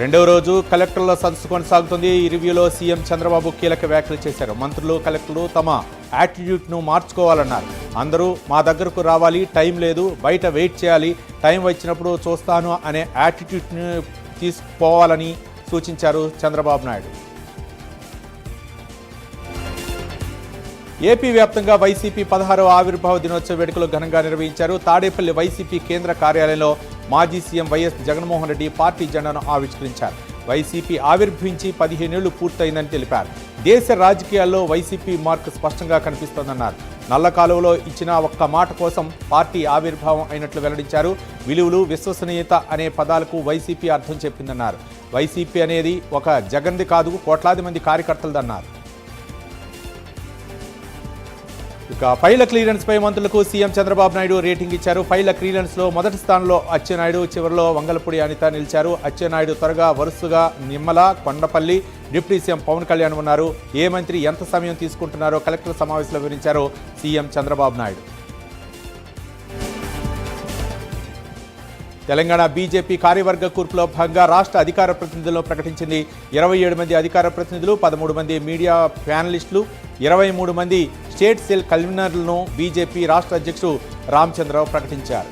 రెండవ రోజు కలెక్టర్ల సదస్సు కొనసాగుతుంది. ఈ రివ్యూలో సీఎం చంద్రబాబు కీలక వ్యాఖ్యలు చేశారు. మంత్రులు, కలెక్టర్లు తమ యాటిట్యూడ్ను మార్చుకోవాలన్నారు. అందరూ మా దగ్గరకు రావాలి, టైం లేదు, బయట వెయిట్ చేయాలి, టైం వచ్చినప్పుడు చూస్తాను అనే యాటిట్యూడ్ను తీసుకుపోవాలని సూచించారు చంద్రబాబు నాయుడు. ఏపీ వ్యాప్తంగా వైసీపీ 16వ ఆవిర్భావ దినోత్సవ వేడుకలు ఘనంగా నిర్వహించారు. తాడేపల్లి వైసీపీ కేంద్ర కార్యాలయంలో మాజీ CM YS Jaganmohan Reddy party జెండాను ఆవిష్కరించారు. వైసీపీ ఆవిర్భవించి 15 ఏళ్లు పూర్తయిందని తెలిపారు. దేశ రాజకీయాల్లో వైసీపీ మార్క్ స్పష్టంగా కనిపిస్తోందన్నారు. నల్ల కాలువలో ఇచ్చిన ఒక్క మాట కోసం పార్టీ ఆవిర్భావం అయినట్లు వెల్లడించారు. విలువలు, విశ్వసనీయత అనే పదాలకు వైసీపీ అర్థం చెప్పిందన్నారు. వైసీపీ అనేది ఒక జగన్ది కాదు, కోట్లాది మంది కార్యకర్తలదన్నారు. ఇక ఫైళ్ల క్లియరెన్స్ పై మంత్రులకు సీఎం చంద్రబాబు నాయుడు రేటింగ్ ఇచ్చారు. ఫైళ్ల క్లియరెన్స్ లో మొదటి స్థానంలో అచ్చెన్నాయుడు, చివరిలో వంగలపూడి అనిత నిలిచారు. అచ్చెన్నాయుడు త్వరగా వరుసగా నిమ్మల, కొండపల్లి, డిప్యూటీ సీఎం పవన్ కళ్యాణ్ ఉన్నారు. ఏ మంత్రి ఎంత సమయం తీసుకుంటున్నారో కలెక్టర్ సమావేశంలో వివరించారు సీఎం చంద్రబాబు నాయుడు. తెలంగాణ బీజేపీ కార్యవర్గ కూర్పులో భాగంగా రాష్ట్ర అధికార ప్రతినిధులను ప్రకటించింది. 27 మంది అధికార ప్రతినిధులు, 13 మంది మీడియా ప్యానలిస్టులు, 23 మంది స్టేట్ సెల్ కన్వీనర్లను బీజేపీ రాష్ట్ర అధ్యక్షుడు రామచంద్రరావు ప్రకటించారు.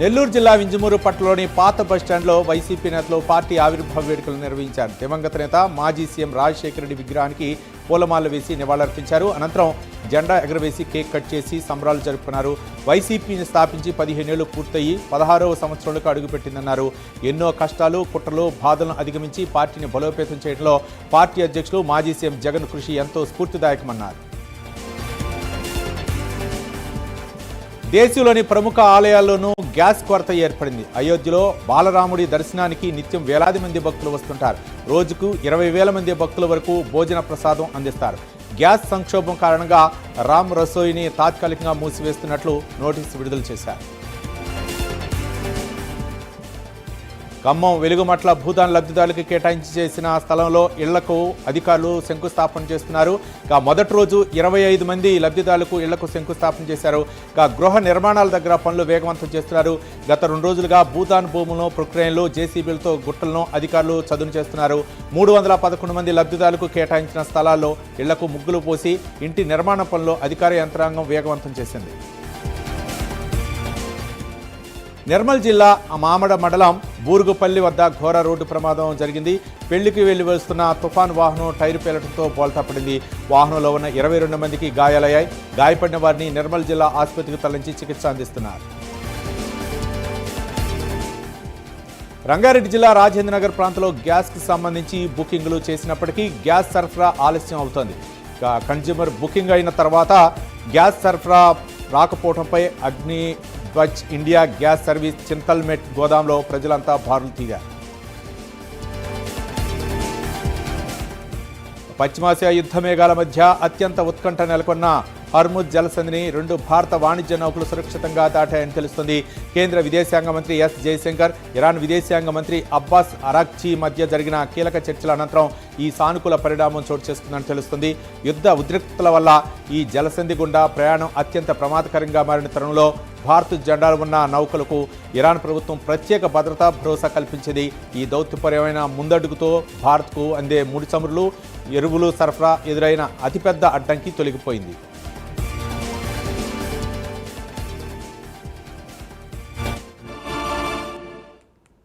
నెల్లూరు జిల్లా వింజమూరు పట్టణంలోని పాత బస్టాండ్లో వైసీపీ నేతలు పార్టీ ఆవిర్భావ వేడుకలు నిర్వహించారు. దివంగత నేత మాజీ సీఎం రాజశేఖర రెడ్డి విగ్రహానికి పూలమాలలు వేసి నివాళులర్పించారు. అనంతరం జెండా ఎగరవేసి కేక్ కట్ చేసి సంబరాలు జరుపుకున్నారు. వైసీపీని స్థాపించి 15 ఏళ్లు పూర్తయి 16వ సంవత్సరంలోకి అడుగుపెట్టిందన్నారు. ఎన్నో కష్టాలు, కుట్రలు, బాధలను అధిగమించి పార్టీని బలోపేతం చేయడంలో పార్టీ అధ్యక్షులు మాజీ సీఎం జగన్ కృషి ఎంతో స్ఫూర్తిదాయకమన్నారు. దేశంలోని ప్రముఖ ఆలయాల్లోనూ గ్యాస్ కొరత ఏర్పడింది. అయోధ్యలో బాలరాముడి దర్శనానికి నిత్యం వేలాది మంది భక్తులు వస్తుంటారు. రోజుకు 20,000 మంది భక్తుల వరకు భోజన ప్రసాదం అందిస్తారు. గ్యాస్ సంక్షోభం కారణంగా రామ్ రసోయిని తాత్కాలికంగా మూసివేస్తున్నట్లు నోటీసు విడుదల చేశారు. ఖమ్మం వెలుగుమట్ల భూదాన్ లబ్ధిదారులకు కేటాయించి చేసిన స్థలంలో ఇళ్లకు అధికారులు శంకుస్థాపన చేస్తున్నారు. మొదటి రోజు 25 మంది లబ్ధిదారులకు ఇళ్లకు శంకుస్థాపన చేశారు. గృహ నిర్మాణాల దగ్గర పనులు వేగవంతం చేస్తున్నారు. గత 2 రోజులుగా భూదాన్ భూములను ప్రక్రియలు, జేసీబీలతో గుట్టలను అధికారులు చదును చేస్తున్నారు. 311 మంది లబ్ధిదారులకు కేటాయించిన స్థలాల్లో ఇళ్లకు ముగ్గులు పోసి ఇంటి నిర్మాణ పనులు అధికార యంత్రాంగం వేగవంతం చేసింది. నిర్మల్ జిల్లా మామడ మండలం బూరుగుపల్లి వద్ద ఘోర రోడ్డు ప్రమాదం జరిగింది. పెళ్లికి వెళ్లి వస్తున్న తుఫాన్ వాహనం టైరు పేలటంతో బోల్తా పడింది. వాహనంలో ఉన్న 22 మందికి గాయాలయ్యాయి. గాయపడిన వారిని నిర్మల్ జిల్లా ఆసుపత్రికి తరలించి చికిత్స అందిస్తున్నారు. రంగారెడ్డి జిల్లా రాజేంద్రనగర్ ప్రాంతంలో గ్యాస్కి సంబంధించి బుకింగ్లు చేసినప్పటికీ గ్యాస్ సరఫరా ఆలస్యం అవుతోంది. కన్జ్యూమర్ బుకింగ్ అయిన తర్వాత గ్యాస్ సరఫరా రాకపోవడంపై అగ్ని Dhvaj India gas service Chintalmet గోదాంలో ప్రజలంతా బారులు తీరారు. పశ్చిమాసియా యుద్ధ మేఘాల మధ్య అత్యంత ఉత్కంఠ నెలకొన్న హర్ముజ్ జలసంధిని 2 భారత వాణిజ్య నౌకలు సురక్షితంగా దాటాయని తెలుస్తుంది. కేంద్ర విదేశాంగ మంత్రి ఎస్ జయశంకర్, ఇరాన్ విదేశాంగ మంత్రి అబ్బాస్ అరాక్చీ మధ్య జరిగిన కీలక చర్చల అనంతరం ఈ సానుకూల పరిణామం చోటు చేసుకుందని తెలుస్తుంది. యుద్ధ ఉద్రిక్తతల వల్ల ఈ జలసంధి గుండా ప్రయాణం అత్యంత ప్రమాదకరంగా మారిన తరుణంలో భారత్ జెండాలు ఉన్న నౌకలకు ఇరాన్ ప్రభుత్వం ప్రత్యేక భద్రతా భరోసా కల్పించింది. ఈ దౌత్యపరమైన ముందడుగుతో భారత్కు అందే ముడి చమురులు, ఎరువులు సరఫరా ఎదురైన అతిపెద్ద అడ్డంకి తొలగిపోయింది.